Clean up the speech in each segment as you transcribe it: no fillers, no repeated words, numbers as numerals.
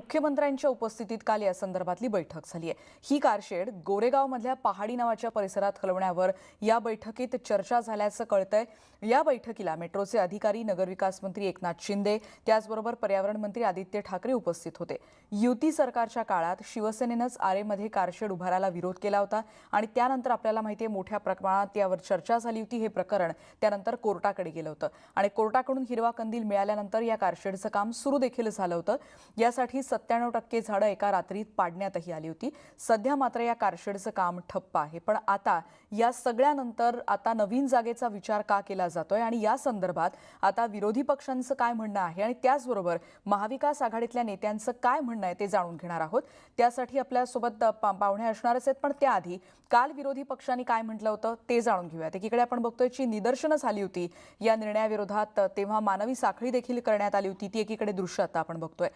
मुख्यमंत्र्यांच्या उपस्थितीत काल या संदर्भातली बैठक झाली आहे। ही कारशेड गोरेगावमधल्या पहाडी नावाच्या परिसरात हलवण्यावर या बैठकीत चर्चा झाल्याचं कळतंय। या बैठकीला मेट्रोचे अधिकारी, नगरविकास मंत्री एकनाथ शिंदे, त्याचबरोबर पर्यावरण मंत्री आदित्य ठाकरे उपस्थित होते। युती सरकारच्या काळात शिवसेनेनंच आरेमध्ये कारशेड उभारायला विरोध केला होता आणि त्यानंतर आपल्याला माहितीये मोठ्या प्रमाणात यावर चर्चा झाली होती। हे प्रकरण त्यानंतर कोर्टाकडे गेलं होतं आणि कोर्टाकडून हिरवा कंदील मिळाल्यानंतर या कारशेडचं काम सुरू देखील झालं होतं। यासाठी 97% झाडं एका रात्रीत पाडण्यातही आली होती। सध्या मात्र या कारशेडचं काम ठप्प आहे। पण आता या सगळ्यानंतर आता नवीन जागेचा विचार का केला जातोय आणि या संदर्भात आता विरोधी पक्षांचं काय म्हणणं आहे आणि त्याचबरोबर महाविकास आघाडीतल्या नेत्यांचं काय म्हणणं आहे ते जाणून घेणार आहोत। त्यासाठी आपल्यासोबत पाहुणे असणारच आहेत, पण त्याआधी काल विरोधी पक्षांनी काय म्हटलं होतं ते जाणून घेऊयात। एकीकडे आपण बघतोय की निदर्शनं झाली होती या निर्णयाविरोधात, तेव्हा मानवी साखळी देखील करण्यात आली होती। ती एकीकडे दृश्य आता आपण बघतोय।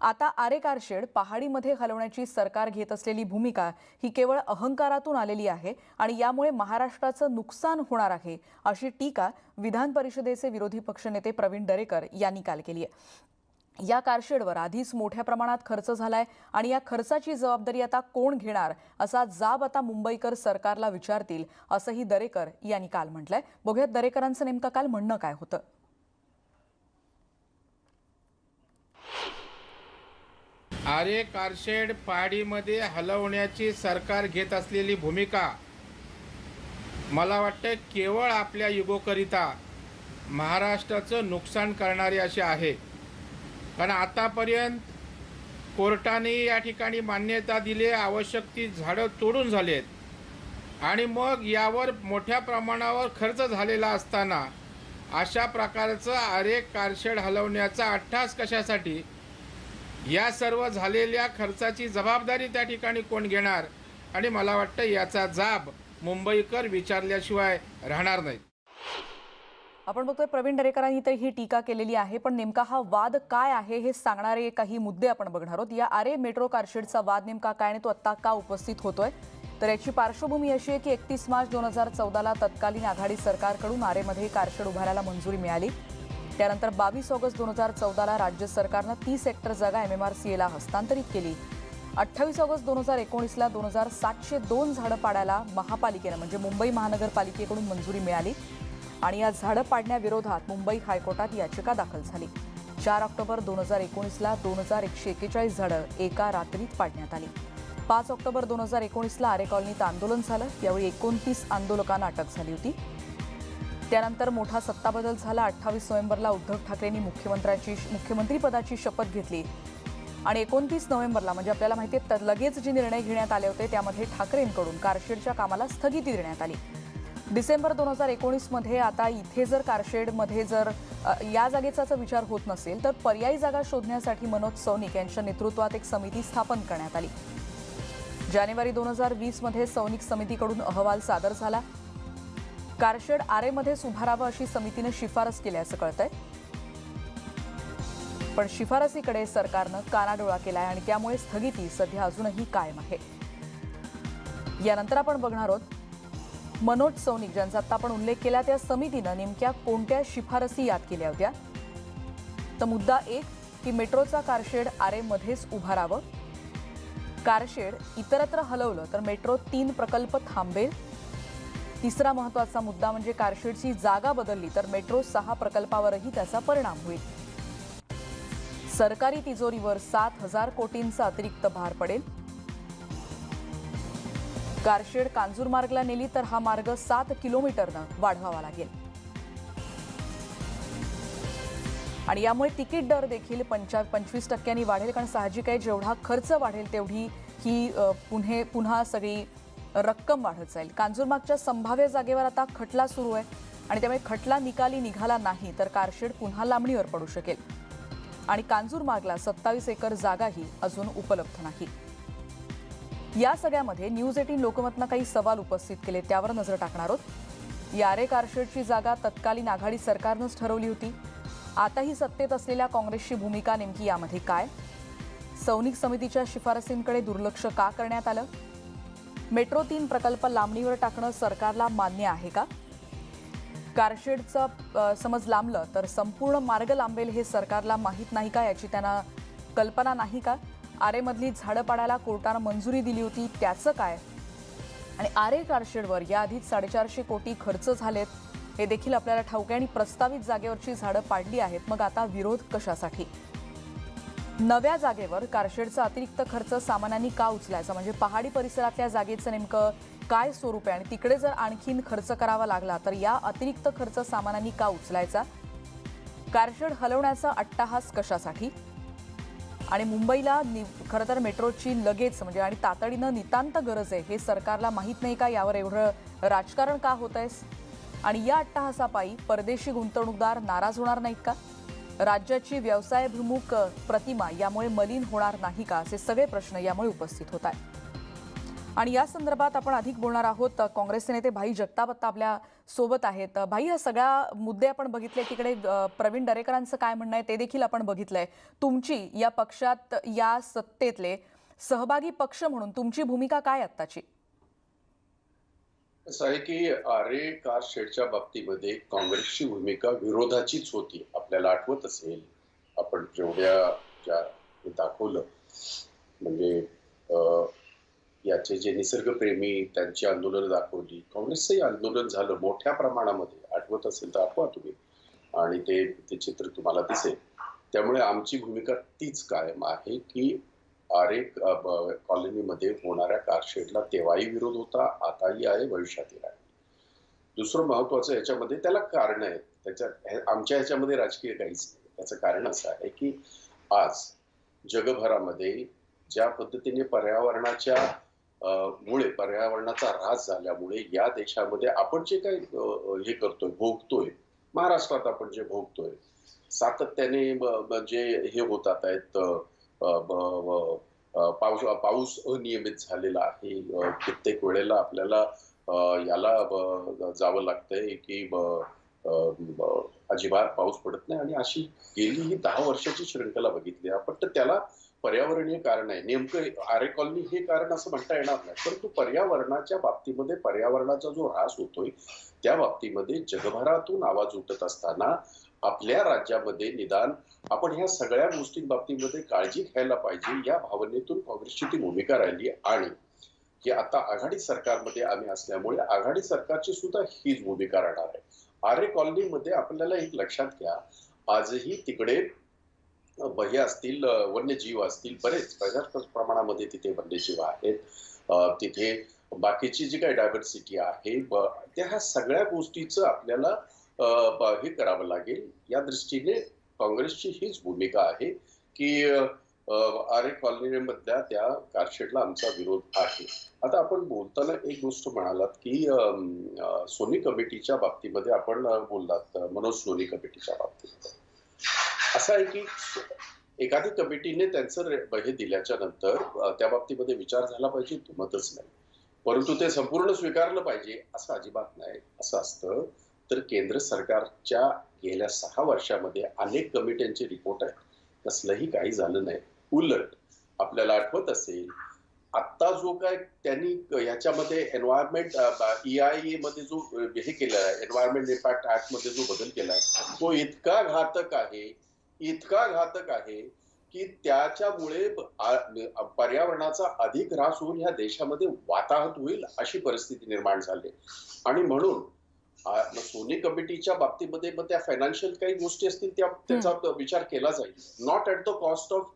आता आरे कारशेड पहाडीमध्ये हलवण्याची सरकार घेत असलेली भूमिका ही केवळ अहंकारातून आलेली आहे आणि यामुळे महाराष्ट्राचं नुकसान होणार आहे, अशी टीका विधान परिषदेचे विरोधी पक्षनेते प्रवीण दरेकर यांनी काल केली आहे। या कारशेडवर आधीच मोठ्या प्रमाणात खर्च झालाय आणि या खर्चाची जबाबदारी आता कोण घेणार असा जाब आता मुंबईकर सरकारला विचारतील, असंही दरेकर यांनी काल म्हटलंय। बघूयात दरेकरांचं नेमकं काल म्हणणं काय होतं। आरे कारशेड पहाडीमध्ये हलवण्याची सरकार घेत असलेली भूमिका मला वाटतं केवळ आपल्या युगोकरिता महाराष्ट्राचं नुकसान करणारी अशी आहे। कारण आतापर्यंत कोर्टाने या ठिकाणी मान्यता दिली, आवश्यक ती झाडं तोडून झालेत आणि मग यावर मोठ्या प्रमाणावर खर्च झालेला असताना अशा प्रकारचं आरे कारशेड हलवण्याचा अट्टहास कशासाठी? या सर्व झालेल्या खर्चाची जबाबदारी त्या ठिकाणी कोण घेणार? आणि मला वाटतं याचा जाब मुंबईकर विचारल्याशिवाय राहणार नाही। आपण बघतोय प्रवीण दरेकरांनी तर ही टीका केलेली आहे, पण नेमका हा वाद काय आहे हे सांगणारे काही मुद्दे आपण बघणार आहोत। या आरे मेट्रो कारशेडचा वाद नेमका काय आणि तो आता का उपस्थित होतोय, तर याची पार्श्वभूमी अशी आहे की 31 मार्च 2014ला तत्कालीन आघाडी सरकारकडून आरेमध्ये कारशेड उभारायला मंजुरी मिळाली। त्यानंतर 22 ऑगस्ट 2014ला राज्य सरकारनं 30 हेक्टर जागा MMRCAला हस्तांतरित केली। 28 ऑगस्ट 2019ला 2702 झाडं पाडायला महापालिकेनं म्हणजे मुंबई महानगरपालिकेकडून मंजुरी मिळाली आणि या झाडं पाडण्याविरोधात मुंबई हायकोर्टात याचिका दाखल झाली। 4 ऑक्टोबर 2019ला 2141 झाडं एका रात्रीत पाडण्यात आली। 5 ऑक्टोबर 2019ला आरे कॉलनीत आंदोलन झालं, यावेळी 29 आंदोलकांना अटक झाली होती। त्यानंतर मोठा सत्ताबदल झाला। 28 नोव्हेंबरला उद्धव ठाकरेंनी मुख्यमंत्रीपदाची शपथ घेतली आणि 29 नोव्हेंबरला म्हणजे आपल्याला माहिती आहे लगेच जे निर्णय घेण्यात आले होते त्यामध्ये ठाकरेंकडून कारशेडच्या कामाला स्थगिती देण्यात आली। डिसेंबर 2019 मध्ये आता इथे जर कारशेडमध्ये जर या जागेचा विचार होत नसेल तर पर्यायी जागा शोधण्यासाठी मनोज सौनिक यांच्या नेतृत्वात एक समिती स्थापन करण्यात आली। जानेवारी 2020 मध्ये सौनिक समितीकडून अहवाल सादर झाला। कारशेड आरेमध्येच उभारावं अशी समितीने शिफारस केल्याचं कळतंय, पण शिफारसीकडे सरकारनं कानाडोळा केलाय आणि त्यामुळे स्थगिती सध्या अजूनही कायम आहे। यानंतर आपण बघणार आहोत मनोज सौनिक ज्यांचा आता आपण उल्लेख केला त्या समितीनं नेमक्या कोणत्या शिफारसी याद केल्या होत्या। तर मुद्दा 1 की मेट्रोचा कारशेड आरेमध्येच उभारावं, कारशेड इतरत्र हलवलं तर मेट्रो 3 प्रकल्प थांबेल। तिसरा महत्त्वाचा मुद्दा म्हणजे कारशेडची जागा बदलली तर मेट्रो 6 प्रकल्पावरही त्याचा परिणाम होईल। सरकारी तिजोरीवर 7000 कोटींचा अतिरिक्त भार पडेल। कारशेड कांजूरमार्गला नेली तर हा मार्ग 7 किलोमीटरनं वाढवावा लागेल आणि यामुळे तिकीट दर देखील 25% वाढेल, कारण साहजिक आहे जेवढा खर्च वाढेल तेवढी ही पुन्हा सगळी रक्कम वाढत जाईल। कांजूरमार्गच्या संभाव्य जागेवर आता खटला सुरू आहे आणि त्यामुळे खटला निकाली निघाला नाही तर कारशेड पुन्हा लांबणीवर पडू शकेल आणि कांजूरमार्गला 27 एकर जागाही अजून उपलब्ध नाही। या सगळ्यामध्ये न्यूज 18 लोकमतनं काही सवाल उपस्थित केले, त्यावर नजर टाकणार आहोत। या आरे कारशेडची जागा तत्कालीन आघाडी सरकारनंच ठरवली होती। आताही सत्तेत असलेल्या काँग्रेसची भूमिका नेमकी यामध्ये काय? सौनिक समितीच्या शिफारसींकडे दुर्लक्ष का करण्यात आलं? मेट्रो 3 प्रकल्प लांबणीवर टाकणं सरकारला मान्य आहे का? कारशेडचा समज लांबलं तर संपूर्ण मार्ग लांबेल हे सरकारला माहीत नाही का, याची त्यांना कल्पना नाही का? आरेमधली झाडं पाडायला कोर्टानं मंजुरी दिली होती, त्याचं काय? आणि आरे कारशेडवर याआधीच 450 कोटी खर्च झालेत, हे देखील आपल्याला ठाऊक आहे. आणि प्रस्तावित जागेवरची झाडं पाडली आहेत, मग आता विरोध कशासाठी? नव्या जागेवर कारशेडचा अतिरिक्त खर्च सामान्यांनी का उचलायचा? म्हणजे पहाडी परिसरातल्या जागेचं नेमकं काय स्वरूप आहे आणि तिकडे जर आणखीन खर्च करावा लागला तर या अतिरिक्त खर्च सामान्यांनी का उचलायचा? कारशेड हलवण्याचा अट्टाहास कशासाठी? आणि मुंबईला खरं तर मेट्रोची लगेच म्हणजे आणि तातडीनं नितांत गरज आहे, हे सरकारला माहीत नाही का? यावर एवढं राजकारण का होत आहे? आणि या अट्टाहासापायी परदेशी गुंतवणूकदार नाराज होणार नाहीत का? राज्याची व्यवसायभिमुख प्रतिमा यामुळे मलिन होणार नाही का? असे सगळे प्रश्न यामुळे उपस्थित होत आहेत. आणि या संदर्भात आपण अधिक बोलणार आहोत. काँग्रेसचे नेते भाई जगताप आता आपल्या सोबत आहेत. भाई, हा सगळा मुद्दे आपण बघितले. तिकडे प्रवीण दरेकरांचं काय म्हणणं आहे ते देखील आपण बघितलंय. तुमची या पक्षात, या सत्तेतले सहभागी पक्ष म्हणून तुमची भूमिका काय आत्ताची? असं आहे की आरे कारशेडच्या बाबतीमध्ये काँग्रेसची भूमिका विरोधाचीच होती. आपल्याला आठवत असेल, आपण ज्या दाखवलं म्हणजे याचे जे निसर्गप्रेमी त्यांची आंदोलन दाखवली, काँग्रेसचंही आंदोलन झालं मोठ्या प्रमाणामध्ये. आठवत असेल तर आठवा तुम्ही, आणि ते चित्र तुम्हाला दिसेल. त्यामुळे आमची भूमिका तीच कायम आहे की आरे कॉलनीमध्ये होणाऱ्या कारशेडला तेव्हाही विरोध होता, आताही आहे, भविष्यातही आहे. दुसरं महत्वाचं याच्यामध्ये त्याला कारण आहे. आमच्या ह्याच्यामध्ये राजकीय काहीच नाही. त्याचं कारण असं आहे की आज जगभरामध्ये ज्या पद्धतीने मुळे पर्यावरणाचा ऱ्हास झाल्यामुळे या देशामध्ये आपण जे काही हे करतोय, भोगतोय, महाराष्ट्रात आपण जे भोगतोय, सातत्याने म्हणजे हे होतात आहेत, पाऊस अनियमित झालेला आहे. कित्येक वेळेला आपल्याला याला जावं लागतंय की अजिबात पाऊस पडत नाही. आणि अशी गेली ही 10 वर्षाची श्रृंखला बघितली आपण. तर त्याला पर्यावरणीय कारण आहे. नेमकं आरे कॉलनी हे कारण असं म्हणता येणार नाही, परंतु पर्यावरणाच्या बाबतीमध्ये पर्यावरणाचा जो ऱ्हास होतोय त्या बाबतीमध्ये जगभरातून आवाज उठत असताना आपल्या राज्यामध्ये निदान आपण ह्या सगळ्या गोष्टींबाबतीमध्ये काळजी घ्यायला पाहिजे, या भावनेतून काँग्रेसची ती भूमिका राहिली. आणि की आता आघाडी सरकारमध्ये आम्ही असल्यामुळे आघाडी सरकारची सुद्धा हीच भूमिका राहणार आहे. आरे कॉलनीमध्ये आपल्याला एक लक्षात घ्या, आजही तिकडे हे असतील, वन्यजीव असतील, बरेच प्रमाणामध्ये तिथे वन्यजीव आहेत. तिथे बाकीची जी काही डायव्हर्सिटी आहे, त्या ह्या सगळ्या गोष्टीचं आपल्याला हे करावं लागेल. या दृष्टीने काँग्रेसची हीच भूमिका आहे की आरे कॉलनीमधल्या त्या कारशेडला आमचा विरोध आहे. आता आपण बोलताना एक गोष्ट म्हणालात की सोनी कमिटीच्या बाबतीमध्ये आपण बोललात, मनोज सोनी कमिटीच्या बाबतीत असं आहे की एखादी कमिटीने त्यांचं हे दिल्याच्या नंतर त्या बाबतीमध्ये विचार झाला पाहिजे, दुमतच नाही. परंतु ते संपूर्ण स्वीकारलं पाहिजे असं अजिबात नाही. असं असतं तर केंद्र सरकारच्या गेल्या 6 वर्षामध्ये अनेक कमिट्यांचे रिपोर्ट आहेत, कसलंही काही झालं नाही. उलट आपल्याला आठवत असेल, आता जो काय त्यांनी ह्याच्यामध्ये एन्व्हायरमेंट EIA मध्ये जो हे केला आहे, एन्व्हायरमेंट इम्पॅक्ट ऍक्ट मध्ये जो बदल केलाय, तो इतका घातक आहे की त्याच्यामुळे पर्यावरणाचा अधिक ऱ्हास होऊन ह्या देशामध्ये वाताहत होईल अशी परिस्थिती निर्माण झाली. आणि म्हणून सोनी कमिटीच्या बाबतीमध्ये मग त्या फायनान्शियल काही गोष्टी असतील त्याचा विचार केला जाईल, not at the cost of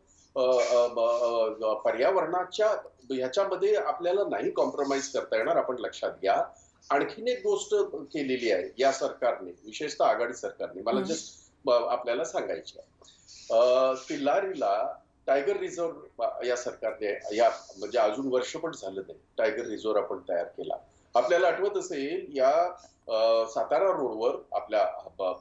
पर्यावरणाच्या ह्याच्यामध्ये आपल्याला नाही कॉम्प्रोमाइज करता येणार. आपण लक्षात घ्या, आणखीन एक गोष्ट केलेली आहे या सरकारने, विशेषतः आघाडी सरकारने, मला जस्ट आपल्याला सांगायची आहे. किल्लारीला टायगर रिझर्व या सरकारने, या म्हणजे अजून वर्ष पण झालं नाही, टायगर रिझर्व आपण तयार केला. आपल्याला आठवत असेल, या सातारा रोडवर आपल्या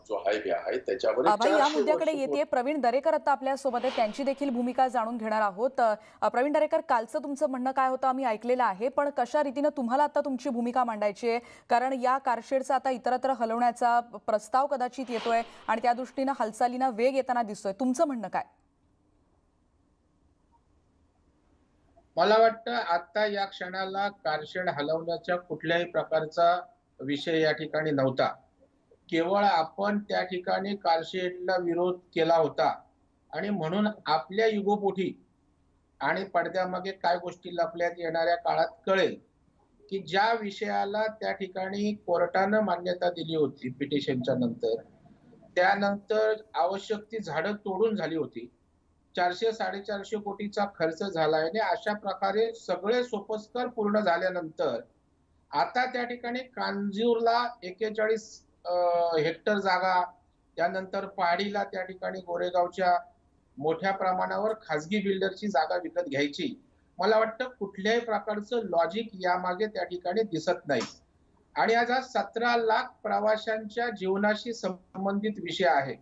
जो हायवे आहे त्याच्यावर या मुद्द्याकडे येते प्रवीण दरेकर आता आपल्या सोबत आहे, त्यांची देखील भूमिका जाणून घेणार आहोत. प्रवीण दरेकर, कालचं तुमचं म्हणणं काय होतं आम्ही ऐकलेलं आहे, पण कशा रीतीनं तुम्हाला आता तुमची भूमिका मांडायची आहे? कारण या कारशेडचा आता इतरत्र हलवण्याचा प्रस्ताव कदाचित येतोय आणि त्या दृष्टीनं हालचालींना वेग येताना दिसतोय. तुमचं म्हणणं काय? मला वाटतं आता या क्षणाला कारशेड हलवण्याच्या कुठल्याही प्रकारचा विषय या ठिकाणी नव्हता. केवळ आपण त्या ठिकाणी कारशेडला विरोध केला होता आणि म्हणून आपल्या युगोपोटी आणि पडद्यामागे काय गोष्टी लपल्यात येणाऱ्या काळात कळेल की ज्या विषयाला त्या ठिकाणी कोर्टानं मान्यता दिली होती पिटिशनच्या नंतर, त्यानंतर आवश्यक ती झाडं तोडून झाली होती. 400-450 कोटीचा खर्च झालाय आणि अशा प्रकारे सगळे सोपस्कर पूर्ण झाल्यानंतर आता त्या ठिकाणी कांजूरला 41 हेक्टर जागा, त्यानंतर पहाडीला त्या ठिकाणी गोरेगावच्या मोठ्या प्रमाणावर खासगी बिल्डरची जागा विकत घ्यायची. मला वाटतं कुठल्याही प्रकारचं लॉजिक यामागे त्या ठिकाणी दिसत नाही. आणि आज 17 लाख प्रवाशांच्या जीवनाशी संबंधित विषय आहे.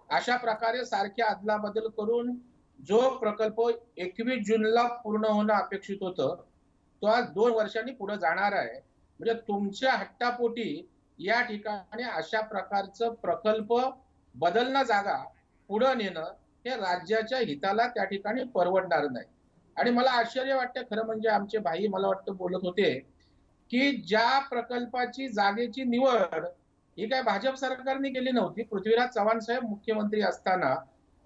अशा प्रकारे सारख्या अदलाबदल करून जो प्रकल्प 21 जूनला पूर्ण होणं अपेक्षित होतं, तो आज 2 वर्षांनी पुढे जाणार आहे. म्हणजे तुमच्या हट्टापोटी या ठिकाणी अशा प्रकारचं प्रकल्प बदलणं जागा पुढे नेणं हे राज्याच्या हिताला त्या ठिकाणी परवडणार नाही. आणि मला आश्चर्य वाटतं खरं म्हणजे आमचे भाई मला वाटतं बोलत होते की ज्या प्रकल्पाची जागेची निवड ही काय भाजप सरकारने केली नव्हती. पृथ्वीराज चव्हाण साहेब मुख्यमंत्री असताना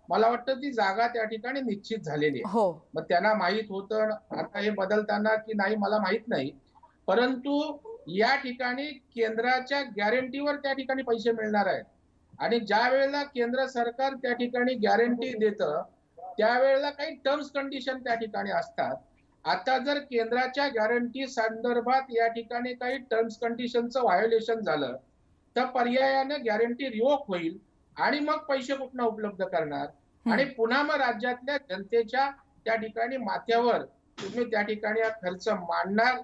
मला वाटतं ती जागा त्या ठिकाणी निश्चित झालेली आहे. हो. मग त्यांना माहित होतं आता हे बदलताना की नाही मला माहित नाही, परंतु या ठिकाणी केंद्राच्या गॅरंटीवर त्या ठिकाणी पैसे मिळणार आहेत. आणि ज्या वेळेला केंद्र सरकार त्या ठिकाणी गॅरंटी देतं त्यावेळेला काही टर्म्स कंडिशन त्या ठिकाणी असतात. आता जर केंद्राच्या गॅरंटी संदर्भात या ठिकाणी काही टर्म्स कंडिशनचं व्हायोलेशन झालं तर पर्यायाने गॅरंटी रिवोक होईल आणि मग पैसे कुठनं उपलब्ध करणार आणि पुन्हा मग राज्यातल्या जनतेच्या त्या ठिकाणी माथ्यावर तुम्ही त्या ठिकाणी हा खर्च मांडणार,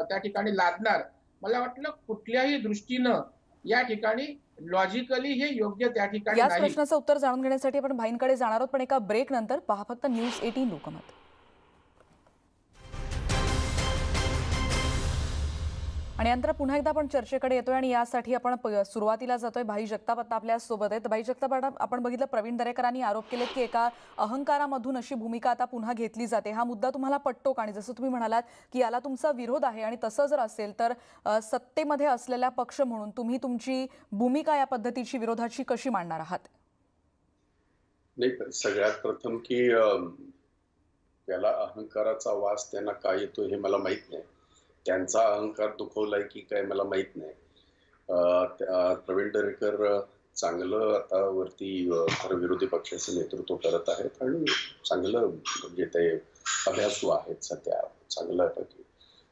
त्या ठिकाणी लादणार. मला वाटलं कुठल्याही दृष्टीनं या ठिकाणी लॉजिकली हे योग्य त्या ठिकाणी याच नाही. प्रश्नाचं उत्तर जाणून घेण्यासाठी आपण भाईंकडे जाणार आहोत, पण एका ब्रेक नंतर पहा फक्त न्यूज 18 लोकमत. आणि नंतर पुन्हा एकदा आपण चर्चेकडे येतोय आणि यासाठी आपण सुरुवातीला जातोय. भाई जगताप आता आपल्या सोबत आहेत. भाई जगताप, आपण बघितलं प्रवीण दरेकरांनी आरोप केलेत की एका अहंकारामधून अशी भूमिका आता पुन्हा घेतली जाते. हा मुद्दा तुम्हाला पटतो का? आणि जसं तुम्ही म्हणालात की याला तुमचा विरोध आहे आणि तसं जर असेल तर सत्तेमध्ये असलेला पक्ष म्हणून तुम्ही तुमची भूमिका या पद्धतीची विरोधाची कशी मांडणार आहात? नाही, सगळ्यात प्रथम की त्याला अहंकाराचा वास त्यांना काय येतो हे मला माहित नाही. त्यांचा अहंकार दुखवलाय की काय मला माहित नाही. प्रवीण दरेकर चांगलं आता वरती विरोधी पक्षाचं नेतृत्व करत आहेत आणि चांगलं म्हणजे ते अभ्यासू आहेत सध्या चांगल्यापैकी.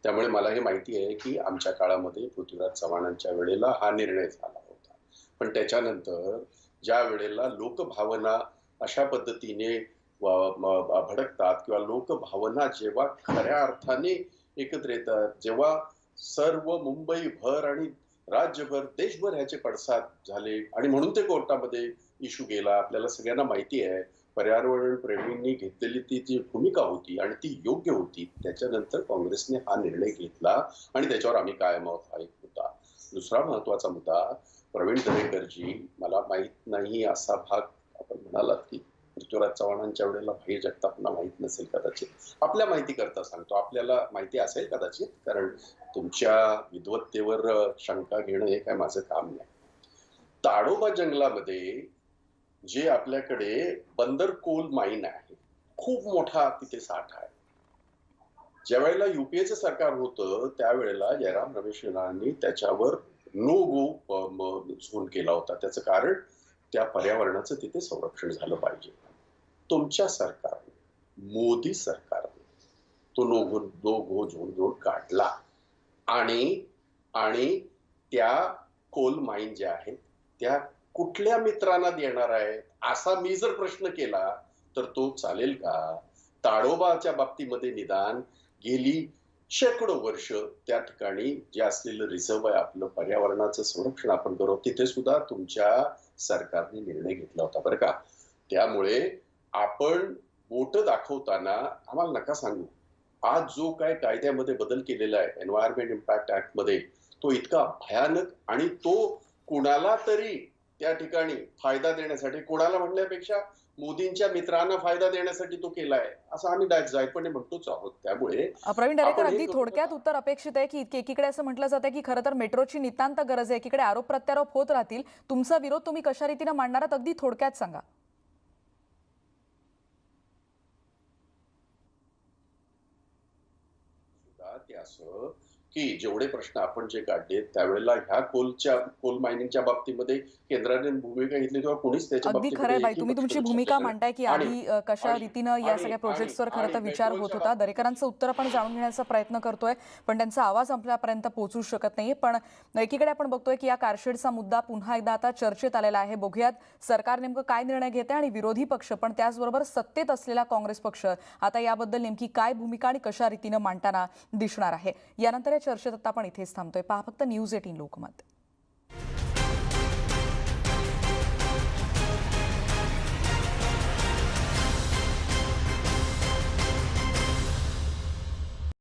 त्यामुळे मला हे माहिती आहे की आमच्या काळामध्ये पृथ्वीराज चव्हाणांच्या वेळेला हा निर्णय झाला होता. पण त्याच्यानंतर ज्या वेळेला लोकभावना अशा पद्धतीने भडकतात किंवा लोकभावना जेव्हा खऱ्या अर्थाने एकत्र येतात, जेव्हा सर्व मुंबईभर आणि राज्यभर देशभर ह्याचे पडसाद झाले आणि म्हणून ते कोर्टामध्ये इश्यू गेला. आपल्याला सगळ्यांना माहिती आहे पर्यावरण प्रेमींनी घेतलेली ती जी भूमिका होती आणि ती योग्य होती. त्याच्यानंतर काँग्रेसने हा निर्णय घेतला आणि त्याच्यावर आम्ही कायम आहोत होता. दुसरा महत्वाचा मुद्दा, प्रवीण दरेकरजी मला माहित नाही असा भाग आपण म्हणालात की पृथ्वीराज चव्हाणांच्या वेळेला भाई जगतापना माहित नसेल कदाचित. आपल्या माहिती करता सांगतो, आपल्याला माहिती असेल कदाचित, कारण तुमच्या विद्वत्तेवर शंका घेणं हे काय माझं काम नाही. ताडोबा जंगलामध्ये जे आपल्याकडे बंदर कोल माईन आहे, खूप मोठा तिथे साठा आहे. ज्या वेळेला युपीएचं सरकार होतं त्यावेळेला जयराम रमेशांनी त्याच्यावर नो गो झोन केला होता. त्याचं कारण त्या पर्यावरणाचं तिथे संरक्षण झालं पाहिजे. तुमच्या सरकारने, मोदी सरकारने तो नो गो झोन काढला आणि त्या कोल माईन ज्या आहेत त्या कुठल्या मित्रांना देणार आहेत असा मी जर प्रश्न केला तर तो चालेल का? ताडोबाच्या बाबतीमध्ये निदान गेली शेकडो वर्ष त्या ठिकाणी जे असलेलं रिझर्व आहे आपलं पर्यावरणाचं संरक्षण आपण करू, तिथे सुद्धा तुमच्या सरकारने निर्णय घेतला होता बरं का. त्यामुळे आपण बोट दाखवताना आम्हाला नका सांगू. आज जो काय कायद्यामध्ये बदल केलेला आहे एन्व्हायरमेंट इम्पॅक्ट ऍक्ट मध्ये, तो इतका भयानक आणि तो कुणाला तरी त्या ठिकाणी फायदा देण्यासाठी, कोणाला म्हणण्यापेक्षा मोदींच्या मित्रांना फायदा देण्यासाठी तो केलाय असं आम्ही जाहीरपणे म्हणतोच आहोत. त्यामुळे प्रवीण दरेकर, अगदी थोडक्यात उत्तर अपेक्षित आहे की एकीकडे असं म्हटलं जातं की खरं तर मेट्रोची नितांत गरज आहे, एकीकडे आरोप प्रत्यारोप होत राहतील, तुमचा विरोध तुम्ही कशा रीतीने मांडणार आहात अगदी थोडक्यात सांगा. ते असं की जेवढे प्रश्न आपण जे काढले त्यावेळेला ह्या कोल मायनिंगच्या बाबतीमध्ये केंद्राने भूमिका घेतली तेव्हा कोणीच त्याच्या अगदी खरं आहे बाबतीमध्ये बाई, एकही तुम्ही पक्ष तुमची लक्षात भूमिका घेतलं नाही. मांडताय की आणि आधी कशा आणि रीतीनं या आणि सगळ्या प्रोजेक्ट्सवर खरं तर आणि विचार होत मेट्रोच्या होता. दरेकरांचं उत्तर आपण जाणून घेण्याचा प्रयत्न करतोय, पण त्यांचा आवाज आपल्यापर्यंत पोहोचू शकत नाहीये. पण एकीकडे आपण बघतोय की या कारशेडचा मुद्दा पुन्हा एकदा आता चर्चेत आलेला आहे. बघूयात सरकार नेमकं काय निर्णय घेते आणि विरोधी पक्ष पण त्याचबरोबर सत्तेत असलेला काँग्रेस पक्ष आता याबद्दल नेमकी काय भूमिका आणि कशा रीतीनं मांडताना दिसणार आहे. यानंतर या चर्चेत आता आपण इथेच थांबतोय. पहा फक्त न्यूज 18 लोकमत.